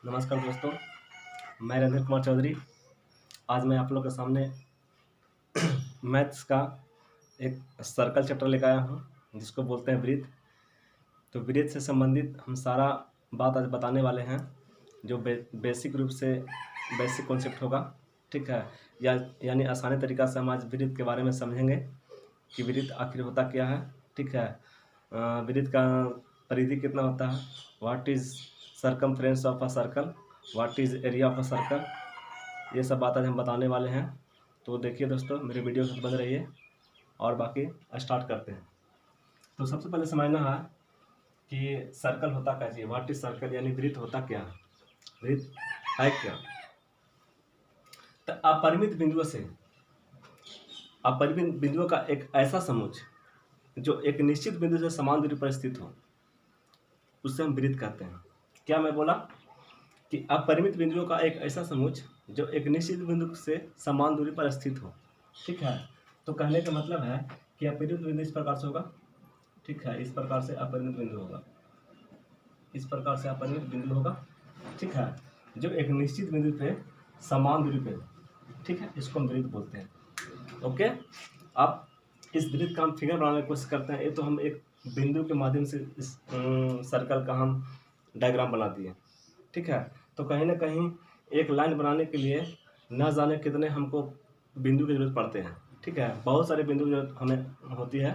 नमस्कार दोस्तों, मैं रंजित कुमार चौधरी। आज मैं आप लोग के सामने मैथ्स का एक सर्कल चैप्टर लेकर आया हूँ, जिसको बोलते हैं वृत्त। तो वृत्त से संबंधित हम सारा बात आज बताने वाले हैं, जो बेसिक रूप से बेसिक कॉन्सेप्ट होगा, ठीक है। यानी आसानी तरीक़ा से हम आज वृत्त के बारे में समझेंगे कि वृत्त आखिर होता क्या है, ठीक है। वृत्त का परिधि कितना होता है, what is circumference of a circle, what is area of a circle, ये सब बात आज हम बताने वाले हैं। तो देखिए दोस्तों, मेरे वीडियो से बने रहिए और बाकी स्टार्ट करते हैं। तो सबसे पहले समझना है कि सर्कल होता क्या चाहिए, व्हाट इज सर्कल, यानी वृत्त होता क्या है, वृत्त है क्या। तो अपरिमित बिंदुओं का एक ऐसा समुच्चय जो एक निश्चित बिंदु से समान दूरी पर स्थित हो, उससे हम वृत्त कहते हैं। क्या मैं बोला कि अपरिमित बिंदुओं का एक ऐसा समुच्चय जो एक निश्चित बिंदु से समान दूरी पर स्थित हो, ठीक है। तो कहने का मतलब है कि अपरिमित बिंदु इस प्रकार से होगा, ठीक है। इस प्रकार से अपरिमित बिंदु होगा, इस प्रकार से अपरिमित बिंदु होगा, ठीक है, जो एक निश्चित बिंदु पे समान दूरी पे, ठीक है, इसको हम वृत्त बोलते हैं। ओके, अब इस वृत्त का हम फिगर बनाने की कोशिश करते हैं। ये तो हम एक बिंदु के माध्यम से इस सर्कल का हम डायग्राम बना दिए, ठीक है। तो कहीं ना कहीं एक लाइन बनाने के लिए न जाने कितने हमको बिंदु की जरूरत पड़ते हैं, ठीक है। बहुत सारे बिंदु की जरूरत हमें होती है,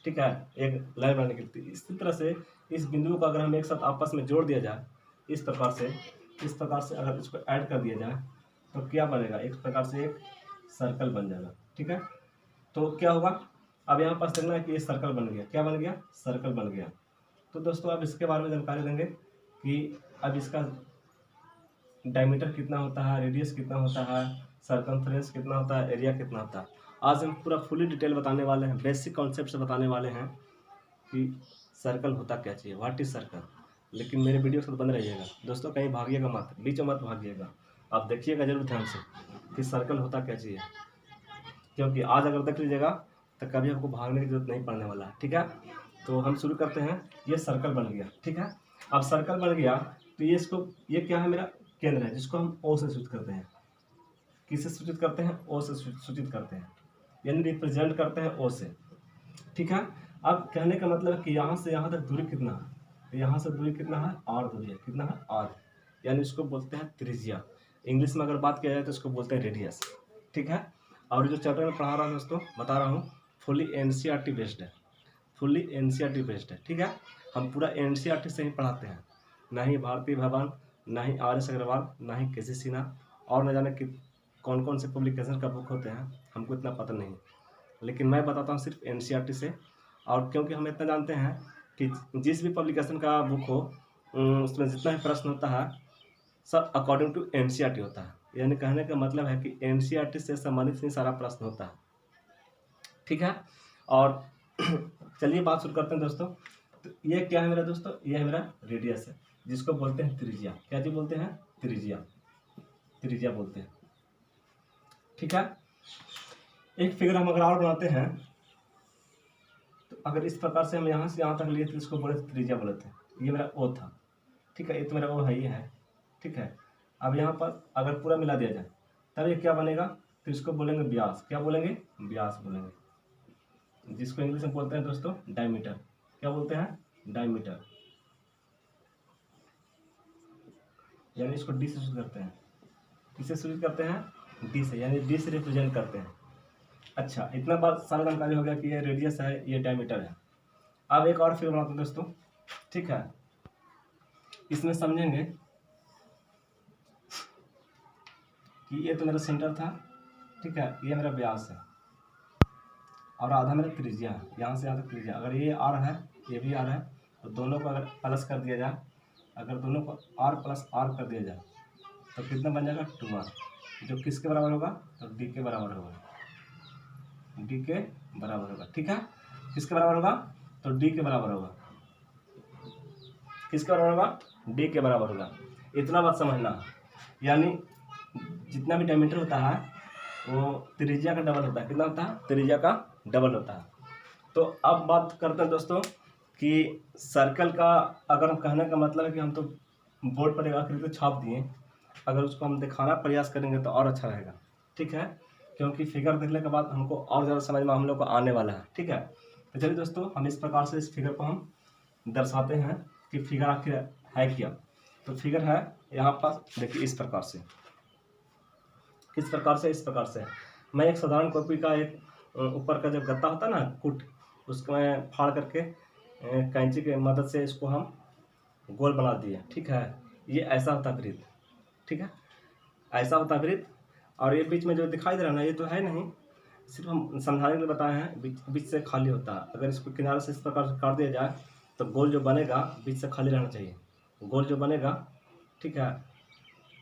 ठीक है, एक लाइन बनाने के लिए। इसी तरह से इस बिंदु को अगर हम एक साथ आपस में जोड़ दिया जाए, इस प्रकार से अगर इसको ऐड कर दिया जाए तो क्या बनेगा, एक प्रकार से एक सर्कल बन जाएगा, ठीक है। तो क्या होगा, अब यहाँ पास देखना है कि ये सर्कल बन गया, क्या बन गया, सर्कल बन गया। तो दोस्तों अब इसके बारे में जानकारी देंगे कि अब इसका डायमीटर कितना होता है, रेडियस कितना होता है, सर्कमफ्रेंस कितना होता है, एरिया कितना होता है। आज हम पूरा फुली डिटेल बताने वाले हैं, बेसिक कॉन्सेप्ट से बताने वाले हैं कि सर्कल होता क्या चाहिए, व्हाट इज सर्कल। लेकिन मेरे वीडियो से बने रहिएगा दोस्तों, कहीं भागिएगा मत, बीच में मत भागिएगा, आप देखिएगा जरूर ध्यान से कि सर्कल होता क्या चाहिए, क्योंकि आज अगर देख लीजिएगा तो कभी आपको भागने की जरूरत नहीं पड़ने वाला है, ठीक है। तो हम शुरू करते हैं। ये सर्कल बन गया, ठीक है। अब सर्कल बन गया तो ये क्या है, मेरा केंद्र है, जिसको हम ओ से सूचित करते हैं। किससे सूचित करते हैं, ओ से सूचित करते हैं, यानी रिप्रेजेंट करते हैं ओ से, ठीक है। अब कहने का मतलब है कि यहाँ से यहाँ तक दूरी कितना है, तो यहाँ से दूरी कितना है, आर दूरी है, कितना है, आर, यानी इसको बोलते हैं त्रिज्या। इंग्लिश में अगर बात किया जाए तो इसको बोलते हैं रेडियस, ठीक है। और जो चैप्टर में पढ़ा रहा हूँ दोस्तों, बता रहा हूँ, फुली एनसीईआरटी बेस्ड है, फुली एनसीईआरटी बेस्ड है, ठीक है। हम पूरा एनसीईआरटी से ही पढ़ाते हैं, ना ही भारती भवन, ना ही आर एस अग्रवाल, ना ही केसी सिन्हा, और न जाने कि कौन कौन से पब्लिकेशन का बुक होते हैं, हमको इतना पता नहीं, लेकिन मैं बताता हूँ सिर्फ एनसीईआरटी से। और क्योंकि हम इतना जानते हैं कि जिस भी पब्लिकेशन का बुक हो उसमें जितना भी प्रश्न होता है सब अकॉर्डिंग टू एनसीईआरटी होता है, यानी कहने का मतलब है कि एनसीईआरटी से संबंधित ही सारा प्रश्न होता है, ठीक है। और चलिए बात शुरू करते हैं दोस्तों। तो ये क्या है मेरा दोस्तों, ये है मेरा रेडियस है, जिसको बोलते हैं त्रिज्या। क्या जी बोलते हैं, त्रिज्या, त्रिज्या बोलते हैं, ठीक है। एक फिगर हम अगर और बनाते हैं तो अगर इस प्रकार से हम यहाँ से यहाँ तक लिए तो इसको बोले त्रिज्या बोले थे। ये मेरा ओ था, ठीक है, ये तो मेरा ओ है, ये है, ठीक है। अब यहाँ पर अगर पूरा मिला दिया जाए तब ये क्या बनेगा, तो इसको बोलेंगे व्यास। क्या बोलेंगे, व्यास बोलेंगे, जिसको इंग्लिश में बोलते हैं दोस्तों डायमीटर। क्या बोलते हैं, डायमीटर, यानी इसको डी से सूचित करते हैं। किससे सूचित करते हैं, डी से, यानी डी से रिप्रेजेंट करते हैं। अच्छा, इतना बात सारा जानकारी हो गया कि ये रेडियस है, ये डायमीटर है। अब एक और फिगर बनाते हैं दोस्तों, ठीक है। इसमें समझेंगे कि ये तो मेरा सेंटर था, ठीक है, ये मेरा व्यास है और आधा मेरा त्रिज्या है, यहाँ से यहाँ तक त्रिज्या। अगर ये आर है, ये भी आर है, तो दोनों को अगर प्लस कर दिया जाए, अगर दोनों को आर प्लस आर कर दिया जाए तो कितना बन जाएगा, 2r, जो किसके बराबर होगा, तो डी के बराबर होगा, डी के बराबर होगा, ठीक है। किसके बराबर होगा, तो डी के बराबर होगा, किसके बराबर होगा, डी के बराबर होगा। इतना बात समझना, यानी जितना भी डायमीटर होता है वो त्रिज्या का डबल होता है। कितना होता है, त्रिज्या का डबल होता है। तो अब बात करते हैं दोस्तों कि सर्कल का अगर हम कहने का मतलब है कि हम तो बोर्ड पर एक आकृति छाप दिए, अगर उसको हम दिखाना प्रयास करेंगे तो और अच्छा रहेगा, ठीक है, क्योंकि फिगर देखने के बाद हमको और ज़्यादा समझ में हम लोग को आने वाला है, ठीक है। तो चलिए दोस्तों, हम इस प्रकार से इस फिगर को हम दर्शाते हैं कि फिगर आखिर है क्या। तो फिगर है यहाँ पर देखिए इस प्रकार से, किस प्रकार से, इस प्रकार से। मैं एक साधारण कॉपी का एक ऊपर का जो गत्ता होता है ना, कुट, उसको मैं फाड़ करके कैंची की मदद से इसको हम गोल बना दिए, ठीक है। ये ऐसा होता है वृत्त, ठीक है, ऐसा होता है वृत्त। और ये बीच में जो दिखाई दे रहा है ना, ये तो है नहीं, सिर्फ हम समझाने के लिए बताए हैं, बीच से खाली होता है। अगर इसको किनारे से इस प्रकार से काट दिया जाए तो गोल जो बनेगा बीच से खाली रहना चाहिए, गोल जो बनेगा, ठीक है,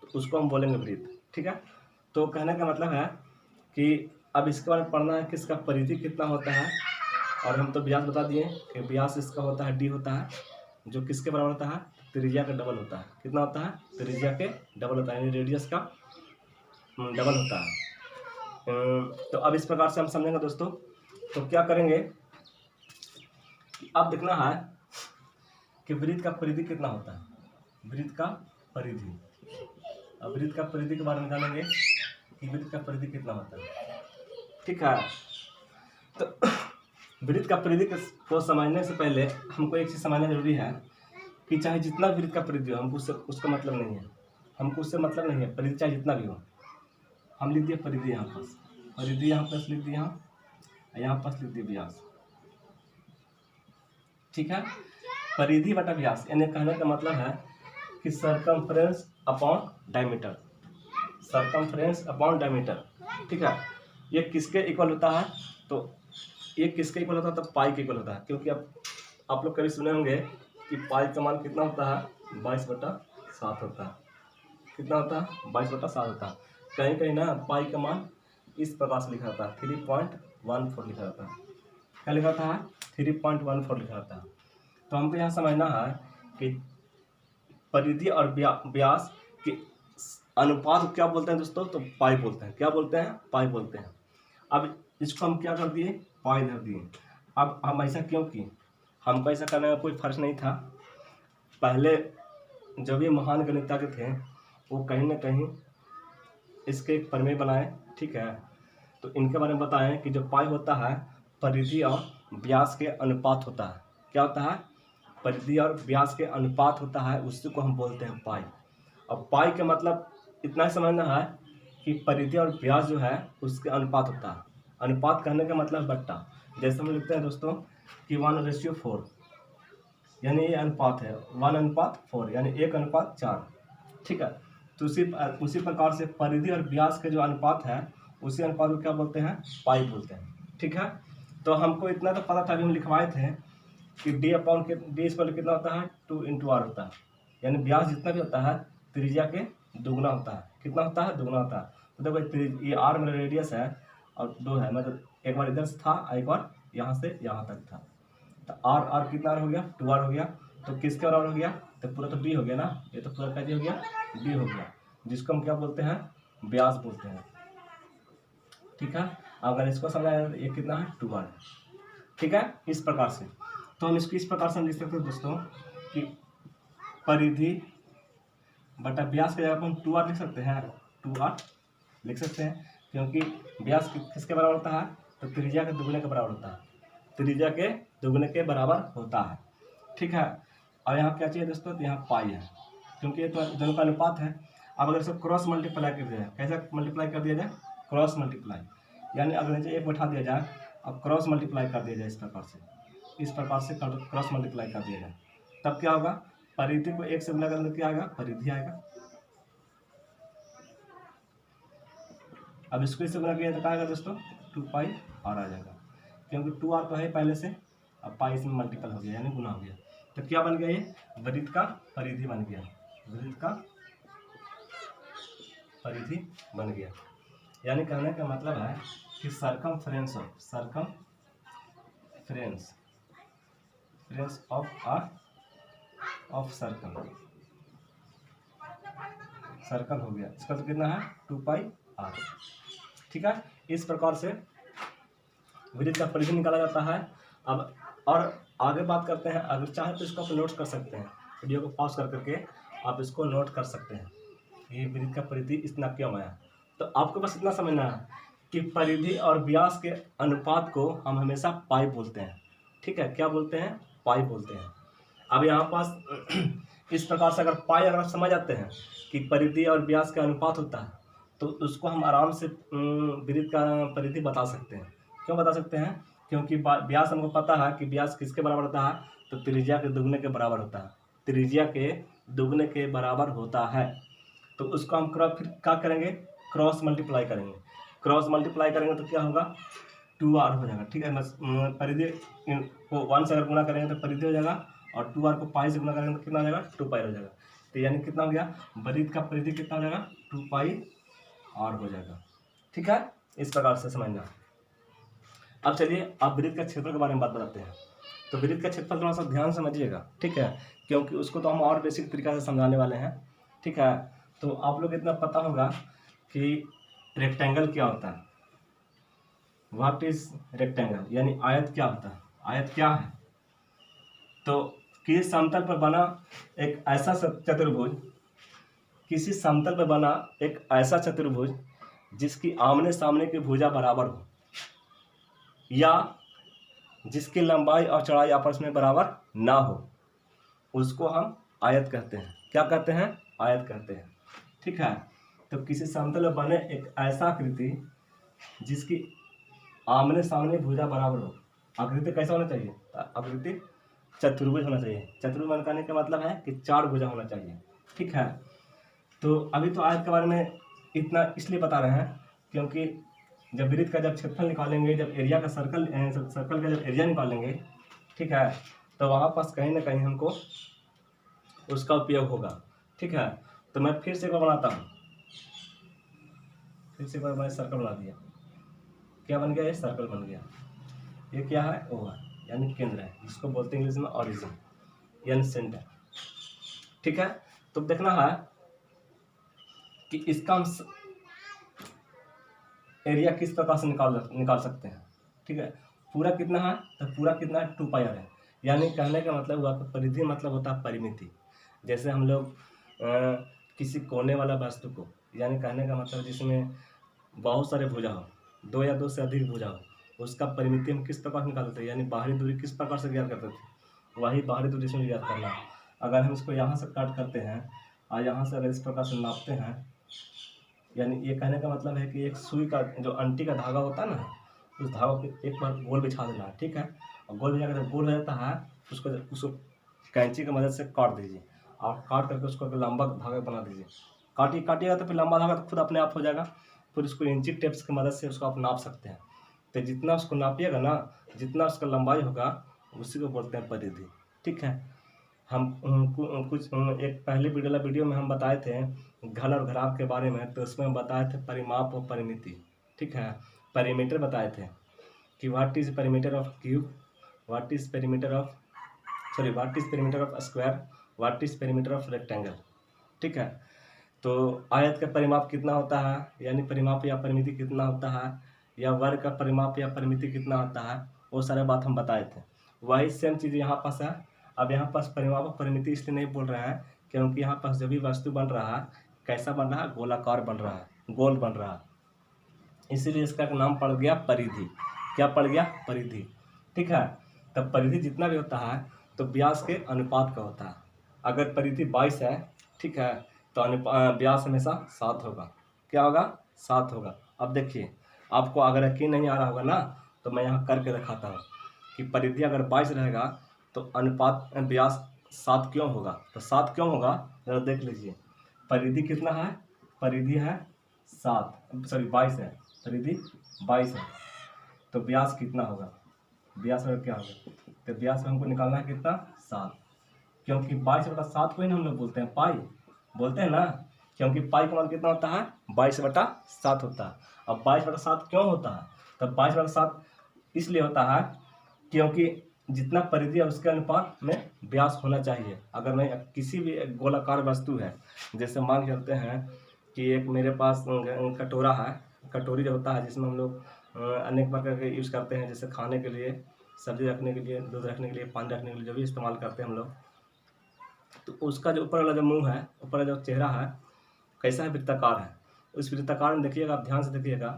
तो उसको हम बोलेंगे वृत्त, ठीक है। तो कहने का मतलब है कि अब इसके बारे में पढ़ना है कि इसका परिधि कितना होता है, और हम तो व्यास बता दिए कि व्यास इसका होता है डी होता है, जो किसके बराबर होता है, त्रिज्या का डबल होता है। कितना होता है, त्रिज्या के डबल होता है, यानी रेडियस का डबल होता है। तो अब इस प्रकार से हम समझेंगे दोस्तों। तो क्या करेंगे कि अब देखना है कि वृत्त का परिधि कितना होता है, वृत्त का परिधि। अब वृत्त का परिधि के बारे में जानेंगे कि वृत्त का परिधि कितना होता है, ठीक है। तो वृत्त का परिधि को समझने से पहले हमको एक चीज़ समझना जरूरी है कि चाहे जितना वृत्त का परिधि हो, हमको उसका मतलब नहीं है, हमको उससे मतलब नहीं है, परिधि चाहे जितना भी हो। हम लिख दिए परिधि यहाँ पास, परिधि यहाँ पास लिख दिया, यहाँ पास लिख दिए व्यास, ठीक है। परिधि बटा व्यास, यानी कहने का मतलब है कि circumference upon diameter, circumference upon diameter, ठीक है। ये किसके इक्वल होता है, तो ये किसके इक्वल होता है, तो पाई के इक्वल होता है। क्योंकि अब आप लोग कभी सुने होंगे कि पाई का मान कितना होता है, 22/7 होता है। कितना होता है, 22/7 होता है। कहीं कहीं ना पाई का मान इस प्रकार से लिखा होता है, 3.14 लिखा होता है। क्या लिखा होता है, 3.14 लिखा होता है। तो हमको यहाँ समझना है कि परिधि और व्यास के अनुपात को क्या बोलते हैं दोस्तों, तो पाई बोलते हैं। क्या बोलते हैं, पाई बोलते हैं। अब इसको हम क्या कर दिए, पाई धर दिए। अब हम ऐसा क्यों किए, हमको ऐसा करने का कोई फर्ज नहीं था। पहले जब ये महान गणितज्ञ थे, वो कहीं ना कहीं इसके एक प्रमेय बनाए, ठीक है। तो इनके बारे में बताएं कि जो पाई होता है परिधि और व्यास के अनुपात होता है। क्या होता है, परिधि और व्यास के अनुपात होता है, उसी को हम बोलते हैं पाई। अब पाई का मतलब इतना ही समझना है कि परिधि और व्यास जो है उसके अनुपात होता है। अनुपात कहने का मतलब बट्टा, जैसे हम लिखते हैं दोस्तों कि 1:4, यानी ये अनुपात है 1:4, यानी 1:4, ठीक है। तो उसी प्रकार से परिधि और व्यास के जो अनुपात है, उसी अनुपात को क्या बोलते हैं, पाई बोलते हैं, ठीक है। तो हमको इतना तो पता था, अभी हम लिखवाए थे कि डी स्क्वायर कितना होता है, 2 × r होता है, यानी व्यास जितना भी होता है त्रिज्या के दुगना होता है। कितना होता है, दुगना होता है। तो देखो ये r मेरा रेडियस है और 2 है, मतलब एक बार इधर से था, एक बार यहाँ से यहाँ तक था। तो r कितना हो गया, 2r हो गया। तो किसके बराबर हो गया, तो पूरा तो d हो गया ना, ये तो पूरा क्या हो गया, d हो गया, जिसको हम क्या बोलते हैं, व्यास बोलते हैं, ठीक है। अगर इसको समझाया तो ये कितना है, 2r, ठीक है, इस प्रकार से। तो हम इसको इस प्रकार से हम लिख सकते हैं दोस्तों कि परिधि बटा व्यास के जगह पर हम 2r लिख सकते हैं, 2r लिख सकते हैं, क्योंकि व्यास किसके बराबर होता है, तो त्रिज्या के दुगने के बराबर होता है, त्रिज्या के दुगने के बराबर होता है, ठीक है। और यहाँ क्या चाहिए दोस्तों, तो यहाँ पाई है, क्योंकि ये तो दोनों का अनुपात है। अब अगर इसको क्रॉस मल्टीप्लाई कर दिया जाए, कैसे मल्टीप्लाई कर दिया जाए, क्रॉस मल्टीप्लाई, यानी अगर नीचे एक बैठा दिया जाए, अब क्रॉस मल्टीप्लाई कर दिया जाए इस प्रकार से, इस प्रकार से क्रॉस मल्टीप्लाई कर दिया जाए, तब क्या होगा, परिधि को 1 से गुना करने क्या आएगा, परिधि आएगा। अब इसको इससे गुना किया तो क्या आएगा दोस्तों, 2πr आ जाएगा, क्योंकि 2r तो है पहले से, अब पाई इसमें मल्टीपल हो गया, यानी गुना हो गया। तो क्या बन गया, ये वृत्त का परिधि बन गया, वृत्त का परिधि बन गया। यानी कहने का मतलब है कि सर्कमफ्रेंस ऑफ सर्कल हो गया, इसका तो कितना है, 2πr, ठीक है। इस प्रकार से वृत्त का परिधि निकाला जाता है। अब और आगे बात करते हैं, अगर चाहे तो इसको आप नोट कर सकते हैं, वीडियो को पॉज कर करके आप इसको नोट कर सकते हैं, ये वृत्त का परिधि इतना क्यों आया। तो आपको बस इतना समझना है कि परिधि और व्यास के अनुपात को हम हमेशा पाई बोलते हैं। ठीक है, क्या बोलते हैं, पाई बोलते हैं। अब यहाँ पास इस प्रकार से अगर पाई अगर आप समझ जाते हैं कि परिधि और व्यास का अनुपात होता है, तो उसको हम आराम से वृत्त का परिधि बता सकते हैं। क्यों बता सकते हैं, क्योंकि व्यास हमको पता है कि व्यास किसके बराबर होता है, तो त्रिज्या के दुगने के बराबर होता है, त्रिज्या के दुगने के बराबर होता है। तो उसको हम फिर क्या करेंगे, क्रॉस मल्टीप्लाई करेंगे। क्रॉस मल्टीप्लाई करेंगे तो क्या होगा, 2r हो जाएगा। ठीक है, परिधि को 1 से अगर गुना करेंगे तो परिधि हो जाएगा, और 2r को पाई से गुना करेंगे तो कितना हो जाएगा, 2 पाई हो जाएगा। तो यानी कितना हो गया, वृत्त का परिधि कितना हो जाएगा, 2 पाई r हो जाएगा। ठीक है, इस प्रकार से समझना। अब चलिए आप वृत्त का क्षेत्रफल के बारे में बात बताते हैं। तो वृत्त का क्षेत्रफल थोड़ा सा ध्यान समझिएगा, ठीक है, क्योंकि उसको तो हम और बेसिक तरीका से समझाने वाले हैं। ठीक है, तो आप लोग इतना पता होगा कि रेक्टेंगल क्या होता है, व्हाट इज रेक्टेंगल, यानी आयत क्या होता है, आयत क्या है। तो किसी समतल पर बना एक ऐसा चतुर्भुज, किसी समतल पर बना एक ऐसा चतुर्भुज जिसकी आमने सामने की भुजा बराबर हो, या जिसकी लंबाई और चौड़ाई आपस में बराबर ना हो, उसको हम आयत कहते हैं। क्या कहते हैं, आयत कहते हैं। ठीक है, तो किसी समतल में बने एक ऐसा आकृति जिसकी आमने सामने भुजा बराबर हो। आकृति कैसा होना चाहिए, आकृति चतुर्भुज होना चाहिए। चतुर्भुज कहने का मतलब है कि 4 भुजा होना चाहिए। ठीक है, तो अभी तो आयत के बारे में इतना इसलिए बता रहे हैं क्योंकि जब वृत्त का जब क्षेत्रफल निकालेंगे, जब एरिया का सर्कल का जब एरिया निकालेंगे, ठीक है, तो वहाँ पास कहीं ना कहीं हमको उसका उपयोग होगा। ठीक है, तो मैं फिर से एक बार बनाता हूँ, फिर से एक बार मैंने सर्कल बना दिया। क्या बन गया, ये सर्कल बन गया। ये क्या है, ओ है, यानी केंद्र है, जिसको बोलते हैं इंग्लिश में ऑरिजिन, यानी सेंटर। ठीक है, तो देखना है कि इसका हम एरिया किस प्रकार से निकाल सकते हैं। ठीक है, पूरा कितना है, तो पूरा कितना है, 2 पाई r है। यानी कहने का मतलब हुआ कि परिधि मतलब होता है परिमिति। जैसे हम लोग किसी कोने वाला वस्तु को, यानी कहने का मतलब जिसमें बहुत सारे भुजा हो, 2 या 2 से अधिक भुजा हो, उसका परिमिति हम किस प्रकार से निकालते थे, यानी बाहरी दूरी किस प्रकार से ज्ञात करते थे, वही बाहरी दूरी से ज्ञात करना है। अगर हम इसको यहाँ से काट करते हैं और यहाँ से अगर इस प्रकार से नापते हैं, यानी ये कहने का मतलब है कि एक सुई का जो अंटी का धागा होता है ना, उस धागा को एक बार गोल बिछा देना है। ठीक है, और गोल बिछा कर जब गोल हो जाता है, उसको कैंची की मदद से काट दीजिए, और काट करके उसको लंबा धागा बना दीजिए। काटिएगा तो फिर लंबा धागा तो खुद अपने आप हो जाएगा। फिर उसको इंची टेप्स की मदद से उसको आप नाप सकते हैं। तो जितना उसको नापिएगा ना, जितना उसका लंबाई होगा, उसी को बोलते हैं परिधि। ठीक है, हम कुछ एक पहले वीडियो में हम बताए थे घन और घनाभ के बारे में, तो उसमें हम बताए थे परिमाप और परिमिति। ठीक है, परिमीटर बताए थे कि what is perimeter of cube, what is perimeter of square, what is perimeter of rectangle. ठीक है, तो आयत का परिमाप कितना होता है, यानी परिमाप या परिमिति कितना होता है, या वर्ग का परिमाप या परिमिति कितना होता है, वो सारे बात हम बताए थे। वही सेम चीज़ यहाँ पास है। अब यहाँ पास परिमाप और परिमिति इसलिए नहीं बोल रहे हैं क्योंकि यहाँ पास जो भी वस्तु बन रहा है, कैसा बन रहा है, गोलाकार बन रहा है, गोल बन रहा है, इसीलिए इसका नाम पड़ गया परिधि। क्या पड़ गया, परिधि। ठीक है, तब परिधि जितना भी होता है तो व्यास के अनुपात का होता है। अगर परिधि 22 है, ठीक है, तो व्यास हमेशा 7 होगा। क्या होगा, 7 होगा। अब देखिए, आपको अगर यकीन नहीं आ रहा होगा ना, तो मैं यहाँ करके दिखाता हूँ कि परिधि अगर 22 रहेगा तो अनुपात व्यास 7 क्यों होगा। तो 7 क्यों होगा, जरा देख लीजिए। परिधि कितना है, परिधि है 22 है, परिधि 22 है, तो व्यास कितना होगा, व्यास में क्या होगा, तो व्यास में हमको निकालना है कितना, 7। क्योंकि 22/7 को ही हम लोग बोलते हैं पाई, बोलते हैं ना, क्योंकि पाई का मान कितना होता है, 22/7 होता है। अब 22/7 क्यों होता है, तब 22/7 इसलिए होता है क्योंकि जितना परिधि है उसके अनुपात में व्यास होना चाहिए। अगर मैं किसी भी गोलाकार वस्तु है, जैसे मान के चलते हैं कि एक मेरे पास कटोरा है, कटोरी जो होता है जिसमें हम लोग अनेक प्रकार के यूज़ करते हैं, जैसे खाने के लिए, सब्जी रखने के लिए, दूध रखने के लिए, पानी रखने के लिए, जो भी इस्तेमाल करते हैं हम लोग, तो उसका जो ऊपर वाला जो मुंह है, ऊपर वाला जो चेहरा है, कैसा है? वृत्ताकार है। उस वृत्ताकार में देखिएगा, आप ध्यान से देखिएगा,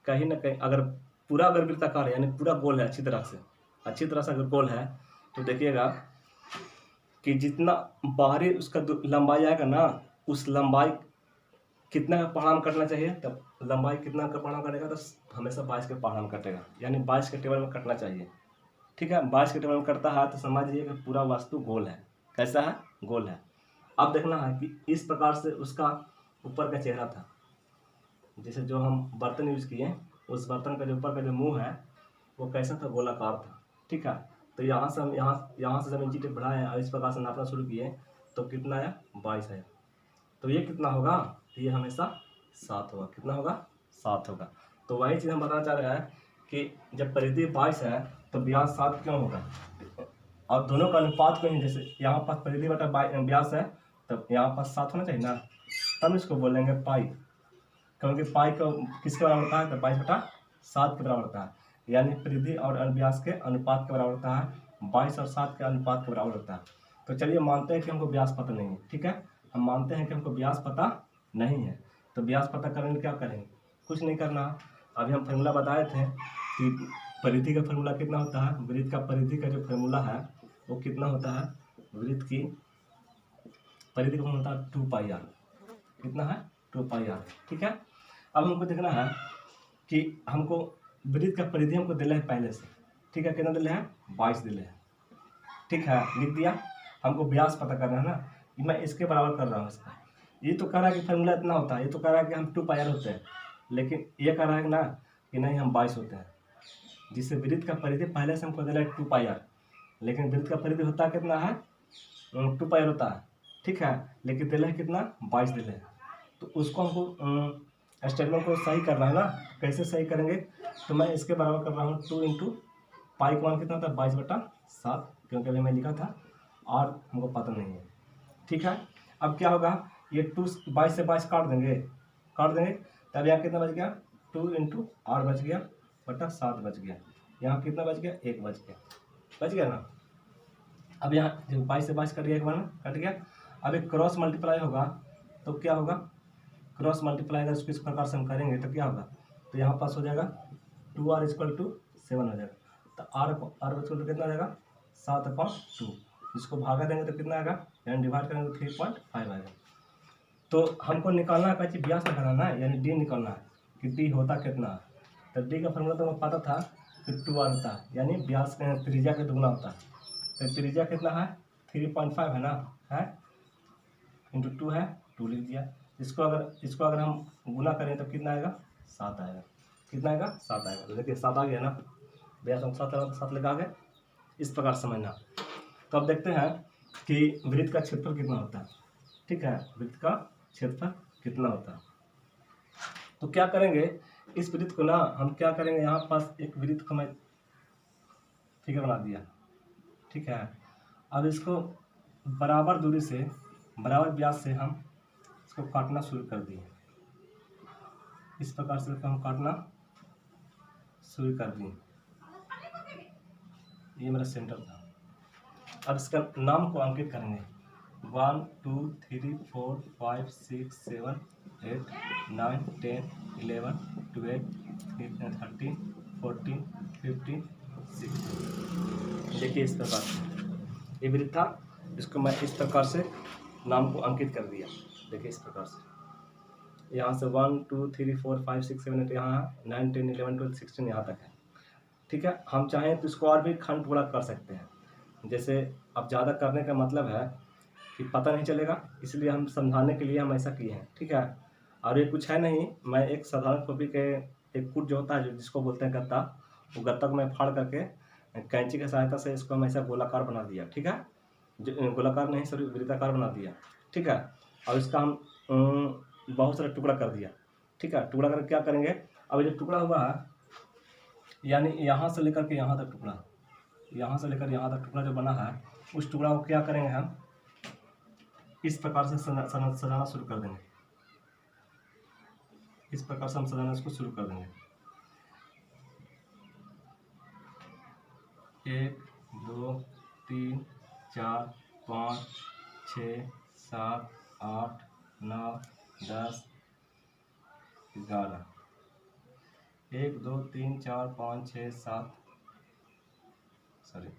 कहीं ना कहीं अगर पूरा अगर वृत्ताकार है यानी पूरा गोल है, अच्छी तरह से अगर गोल है, तो देखिएगा कि जितना बाहरी उसका लंबाई आएगा ना, उस लंबाई कितना का पढ़ाम करना चाहिए, तब लंबाई कितना का पढ़ाम कटेगा, तो हमेशा 22 के पढ़ाम कटेगा, यानी 22 के टेबल में कटना चाहिए। ठीक है, 22 के टेबल में कटता है तो समझिए कि पूरा वास्तु गोल है। कैसा है? गोल है। अब देखना है कि इस प्रकार से उसका ऊपर का चेहरा था, जैसे जो हम बर्तन यूज किए, उस बर्तन का जो ऊपर का जो मुंह है वो कैसा था? गोलाकार था। ठीक है, तो यहाँ से हम यहाँ से जब इंची टेप बढ़ाए और इस प्रकार से नापना शुरू किए तो कितना आया? 22 आया। तो ये कितना होगा? ये हमेशा 7 होगा। कितना होगा? 7 होगा। तो वही चीज़ हम बताना चाह रहे हैं कि जब परिधि 22 है तो व्यास 7 क्यों होगा? और दोनों का अनुपात क्यों नहीं? जैसे यहाँ पास परिधि बटा व्यास है, तब यहाँ पास 7 होना चाहिए ना, तब इसको बोलेंगे पाई। क्योंकि पाई को किसके बराबर होता है? तो 22/7 के बराबर होता है, यानी परिधि और व्यास के अनुपात के बराबर होता है। 22 और 7 के अनुपात के बराबर होता है। तो चलिए मानते हैं कि हमको व्यास पता नहीं है। ठीक है, हम मानते हैं कि हमको व्यास पता नहीं है, तो व्यास पता करेंगे क्या करेंगे? कुछ नहीं करना। अभी हम फार्मूला बताए थे कि परिधि का फार्मूला कितना होता है? वृत्त का परिधि का जो फार्मूला है वो कितना होता है? वृत्त की परिधि का फार्मूला होता है 2πr। कितना है? 2πr। ठीक है, अब हमको देखना है कि हमको वृत्त का परिधि हमको दिला है पहले से। ठीक है, कितना दिले है? 22 दिले है। ठीक है, लिख दिया। हमको व्यास पता करना है ना, मैं इसके बराबर कर रहा हूँ इसका। ये तो कह रहा है कि फार्मूला इतना होता है, ये तो कह रहा है कि हम 2πr होते हैं, लेकिन ये कह रहा है ना कि नहीं हम 22 होते हैं, जिससे वृत्त का परिधि पहले से हमको दिला है 2πr, लेकिन वृत्त का परिधि होता कितना है? 2πr होता है। ठीक है, लेकिन दिला है कितना? 22 दिले है। तो उसको हमको स्टेटमेंट को सही करना है ना। कैसे सही करेंगे? तो मैं इसके बराबर कर रहा हूँ 2 इंटू पाई का मान कितना होता है? 22/7, क्योंकि अभी मैं लिखा था और हमको पता नहीं है। ठीक है, अब क्या होगा? ये 22 से 22 काट देंगे, तब यहाँ कितना बच गया? 2 इंटू आर बच गया बटा 7 बच गया। यहाँ कितना बच गया? 1 बच गया ना। अब यहाँ जब 22 से 22 कट गया, एक बार में कट गया। अब एक क्रॉस मल्टीप्लाई होगा तो क्या होगा? क्रॉस मल्टीप्लाई अगर इसको इस प्रकार से हम करेंगे तो क्या होगा? तो यहाँ पास हो जाएगा 2r = 7 हो जाएगा। तो r इक्वल टू कितना आ जाएगा? 7/2। इसको भागा देंगे तो कितना आएगा? यानी डिवाइड करेंगे तो 3.5 आएगा। तो हमको निकालना है कैसे? व्यास निकालना है, यानी डी निकालना है कि डी होता कितना है। तो डी का फॉर्मूला तो हमें पता था कि 2r होता है, यानी व्यास त्रिज्या के दुगना होता है। तो त्रिज्या कितना है? 3.5 है ना, है इंटू 2 है, 2 लिख दिया। इसको अगर हम गुना करें तो कितना आएगा? 7 आएगा। कितना आएगा? 7 आएगा। तो देखिए 7 आ गया ना, व्यास हम 7 लगा गए। इस प्रकार समझना। तो अब देखते हैं कि वृत्त का क्षेत्रफल कितना होता है। ठीक है, वृत्त का क्षेत्रफल कितना होता है। तो क्या करेंगे? इस वृत्त को ना हम क्या करेंगे? यहाँ पास एक वृत्त को मैं फिगर बना दिया। ठीक है, अब इसको बराबर दूरी से, बराबर व्यास से हम इसको काटना शुरू कर दिए। इस प्रकार से हम काटना शुरू कर दिए। ये मेरा सेंटर था। अब इसका नाम को अंकित करेंगे। 1 2 3 4 5 6 7 8 9 10 11 12 13 14 15 16। देखिए इस प्रकार से ये वृत्त था, इसको मैं इस प्रकार से नाम को अंकित कर दिया। देखिए इस प्रकार से यहाँ से 1 2 3 4 5 6 7 8 यहाँ 9 10 11 12 16 यहाँ तक है। ठीक है, हम चाहें तो इसको और भी खंड टुकड़ा कर सकते हैं। जैसे अब ज़्यादा करने का मतलब है कि पता नहीं चलेगा, इसलिए हम समझाने के लिए हम ऐसा किए हैं। ठीक है, और ये कुछ है नहीं, मैं एक साधारण कॉपी के एक फुट जो होता है जिसको बोलते हैं गत्ता, वो गत्ता को मैं फाड़ करके कैंची की सहायता से इसको हम ऐसा गोलाकार बना दिया। ठीक है, गोलाकार नहीं सॉरी वृत्ताकार बना दिया। ठीक है, और इसका हम बहुत सारा टुकड़ा कर दिया। ठीक है, टुकड़ा करके क्या करेंगे? अब जो टुकड़ा हुआ है, यानी यहाँ से लेकर के यहाँ तक टुकड़ा, यहाँ से लेकर यहाँ तक टुकड़ा जो बना है, उस टुकड़ा को क्या करेंगे? हम इस प्रकार से सजाना शुरू कर देंगे। इस प्रकार से हम सजाना इसको शुरू कर देंगे। 1 2 3 4 5 6 7 8 9 10 11 1 2 3 4 5 6 7 सॉरी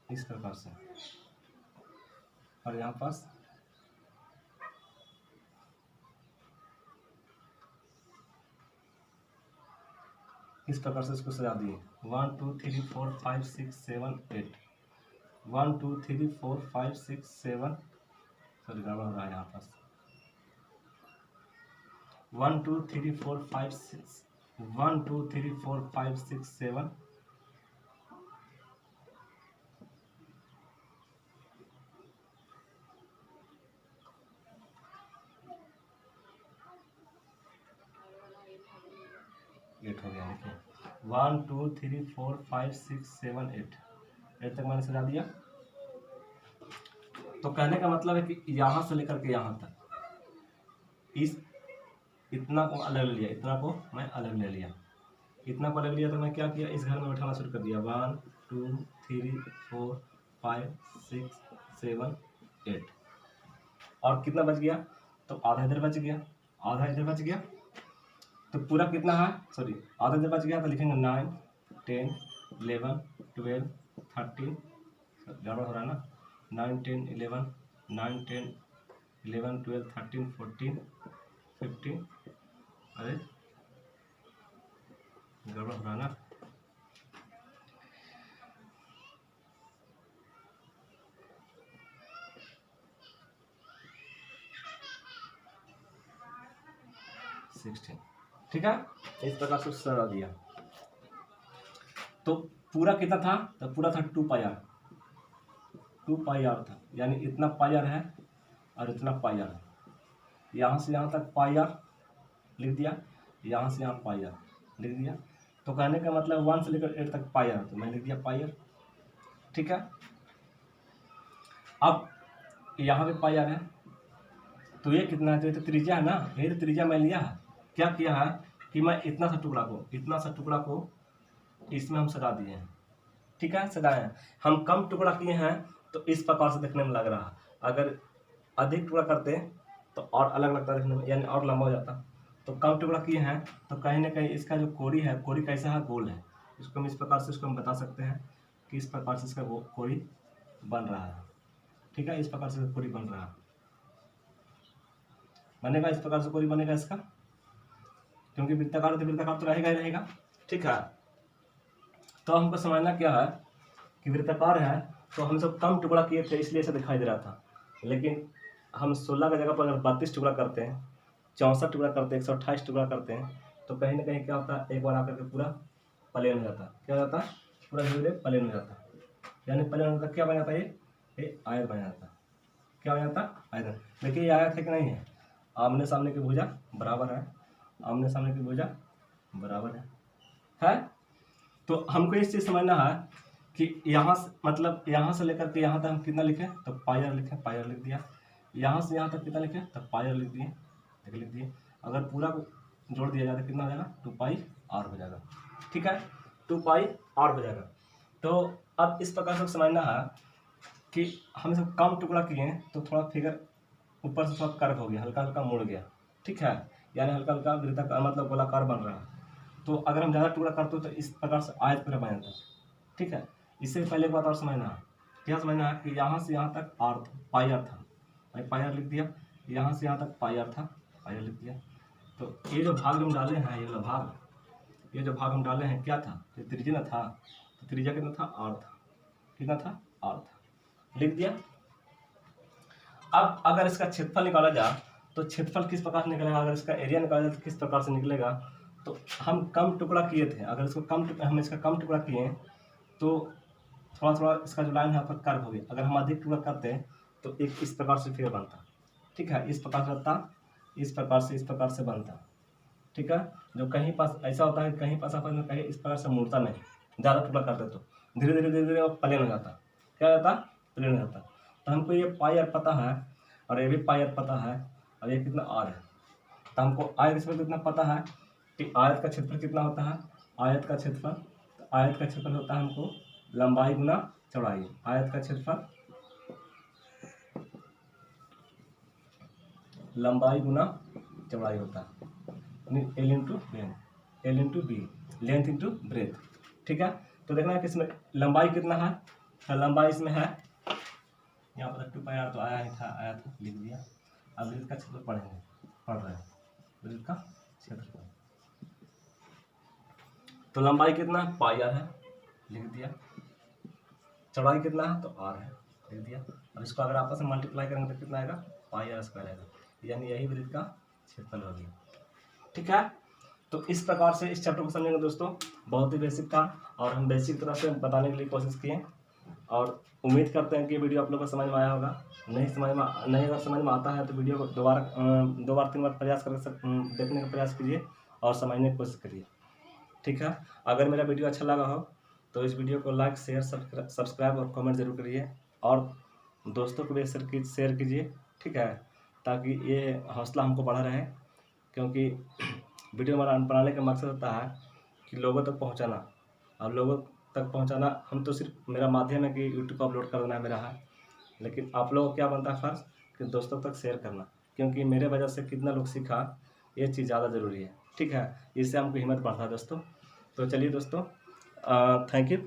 इस प्रकार से, और यहाँ पास इस प्रकार से इसको सजा दिए 1 2 3 4 5 6 7 8 1 2 3 4 5 6 7 सॉरी गड़बड़ हो रहा है यहाँ पास 1 2 3 4 5 6 1 2 3 4 5 6 7 8 हो गया। देखिए 1 2 3 4 5 6 7 8 8 तक मैंने सजा दिया। तो कहने का मतलब है कि यहाँ से लेकर के यहाँ तक इस इतना को अलग ले लिया, इतना को मैं अलग ले लिया, इतना को अलग लिया तो मैं क्या किया, इस घर में बैठाना शुरू कर दिया 1 2 3 4 5 6 7 8 और कितना बच गया, तो आधा इधर बच गया, आधा इधर बच गया, तो पूरा कितना है, सॉरी आधा इधर बच गया तो लिखेंगे 9 10 11 12 13 गड़बड़ हो रहा है ना, 9 10 11 9 10 11 12 13 14 15 अरे गड़बड़ हो रहा है ना, ठीक है। इस प्रकार से सजा दिया। तो पूरा कितना था, तो पूरा था 2 पाई आर, 2 पाई आर था, यानी इतना पाई आर है और इतना पाई आर है। यहाँ से यहाँ तक पाई आर लिख दिया, यहाँ से यहाँ पाई आर लिख दिया। तो कहने का मतलब 1 से लेकर 8 तक पाई आर, तो मैं लिख दिया पाई आर, ठीक है। अब यहाँ पे पाई आर है, तो ये कितना है, तो ये तो त्रिज्या है ना, ये तो त्रिज्या मैं लिया है। क्या किया है कि मैं इतना सा टुकड़ा को इसमें हम सजा दिए हैं, ठीक है, सजाए हैं। हम कम टुकड़ा किए हैं तो इस प्रकार से देखने में लग रहा है, अगर अधिक टुकड़ा करते तो और अलग लगता देखने में, यानी और लंबा हो जाता। तो कम टुकड़ा किए हैं तो कहीं ना कहीं इसका जो कोरी है, कोरी कैसा है, गोल है। इसको हम इस प्रकार से इसको हम बता सकते हैं कि इस प्रकार से इसका कोरी बन रहा है, ठीक है, इस प्रकार से कोरी बन रहा है, बनेगा इस प्रकार से कोरी बनेगा इसका, क्योंकि वृत्ताकार तो रहेगा ही रहेगा, ठीक है। तो हमको समझना क्या है कि वृत्ताकार है, तो हम सब कम टुकड़ा किए थे इसलिए ऐसा दिखाई दे रहा था, लेकिन हम 16 की जगह पर अगर 32 टुकड़ा करते हैं, 64 टुकड़ा करते हैं, 128 टुकड़ा करते हैं, तो कहीं ना कहीं क्या होता है, एक बार आकर के पूरा प्लेन हो जाता है। क्या हो जाता है, पूरा धीरे धीरे प्लेन हो जाता है, यानी प्लेन होता है, क्या बन जाता है, ये आयत बन जाता है। क्या बन जाता है, आयत। देखिए ये आयत है कि नहीं है, आमने सामने की भुजा बराबर है, आमने सामने की भुजा बराबर है। तो हमको इस चीज़ समझना है कि यहाँ से मतलब यहाँ से लेकर के यहाँ तक हम कितना लिखें, तो पाई आर लिखें, पाई आर लिख दिया। यहाँ से यहाँ तक कितना लिखें, तो पाई आर लिख दिए, लिख दिए। अगर पूरा को जोड़ दिया जाए तो कितना हो जाएगा, 2 पाई आर हो जाएगा, ठीक है, 2 पाई आर हो जाएगा। तो अब इस प्रकार से समझना है कि हम सब कम टुकड़ा किए तो थोड़ा फिगर ऊपर से थोड़ा कर्व हो गया, हल्का हल्का मुड़ गया, ठीक है, यानी हल्का हल्का वृत्ताकार मतलब गोलाकार बन रहा है। तो अगर हम ज़्यादा टुकड़ा करते हो तो इस प्रकार से आयत पूरा बन जाता है, ठीक है। इससे पहले एक बात और समझना है, क्या समझना है कि यहाँ से यहाँ तक आर था, पाई आर था, मैं पाई आर लिख दिया, यहाँ से यहाँ तक पाई आर था, पाई आर लिख दिया। तो ये जो भाग हम डाले हैं, ये जो भाग हम डाले हैं क्या था, ये त्रिज्या था, तो त्रिज्या कितना था, आर था, कितना था, आर था, लिख दिया। अब अगर इसका क्षेत्रफल निकाला जाए तो क्षेत्रफल किस प्रकार से निकलेगा, अगर इसका एरिया निकाला जाए तो किस प्रकार से निकलेगा। तो हम कम टुकड़ा किए थे, अगर इसको हम इसका कम टुकड़ा किए तो थोड़ा थोड़ा इसका जो लाइन है यहाँ पर कर्व हो गया। अगर हम अधिक टुकड़ा करते हैं तो एक इस प्रकार से फिगर बनता, ठीक है, इस प्रकार से बनता, इस प्रकार से बनता, ठीक है। जो कहीं पास ऐसा होता है, कहीं पास आपस में कहीं इस प्रकार से मुड़ता नहीं, ज़्यादा टुकड़ा करते तो धीरे धीरे वो प्लेन हो जाता, क्या हो जाता, प्लेन हो जाता। तो हमको ये पाई आर पता है और ये भी पाई आर पता है, और ये कितना आर है, तो हमको आयत इसमें कितना पता है कि आयत का क्षेत्रफल कितना होता है, आयत का क्षेत्रफल होता है हमको लंबाई गुना चौड़ाई। आयत का क्षेत्रफल लंबाई गुना चौड़ाई होता है, L into length, L into B, length into breadth. ठीक है, तो देखना है कि इसमें लंबाई कितना है, तो लंबाई इसमें है यहाँ पर 2πr तो आया था लिख दिया। अब ब्रेथ का क्षेत्रफल पढ़ रहे हैं, ब्रेथ का क्षेत्रफल, तो लंबाई कितना है πr है, लिख दिया। चौड़ाई कितना है तो r है, लिख दिया। अब इसको अगर आपस में मल्टीप्लाई करेंगे तो कितना आएगा, πr² आएगा, यानी यही ब्रेथ का क्षेत्रफल हो गया। ठीक है, तो इस प्रकार से इस चैप्टर को समझेंगे दोस्तों, बहुत ही बेसिक था और हम बेसिक तरह से बताने के लिए कोशिश किए और उम्मीद करते हैं कि वीडियो आप लोगों को समझ में आया होगा। नहीं अगर समझ में आता है तो वीडियो को 2 बार 3 बार प्रयास करके देखने का प्रयास कीजिए और समझने की कोशिश करिए। ठीक है, अगर मेरा वीडियो अच्छा लगा हो तो इस वीडियो को लाइक, शेयर, सब्सक्राइब और कमेंट जरूर करिए और दोस्तों को भी शेयर कीजिए। ठीक है, ताकि ये हौसला हमको बढ़ा रहे, क्योंकि वीडियो बनाने का मकसद होता है कि लोगों तक पहुंचाना। अब लोगों तक पहुंचाना, हम तो सिर्फ मेरा माध्यम है कि यूट्यूब पर अपलोड कर देना है मेरा है, लेकिन आप लोगों को क्या बनता है फ़र्ज़ कि दोस्तों तक शेयर करना, क्योंकि मेरे वजह से कितना लोग सीखा, ये चीज़ ज़्यादा ज़रूरी है। ठीक है, इससे हमको हिम्मत बढ़ता है दोस्तों। तो चलिए दोस्तों, थैंक यू।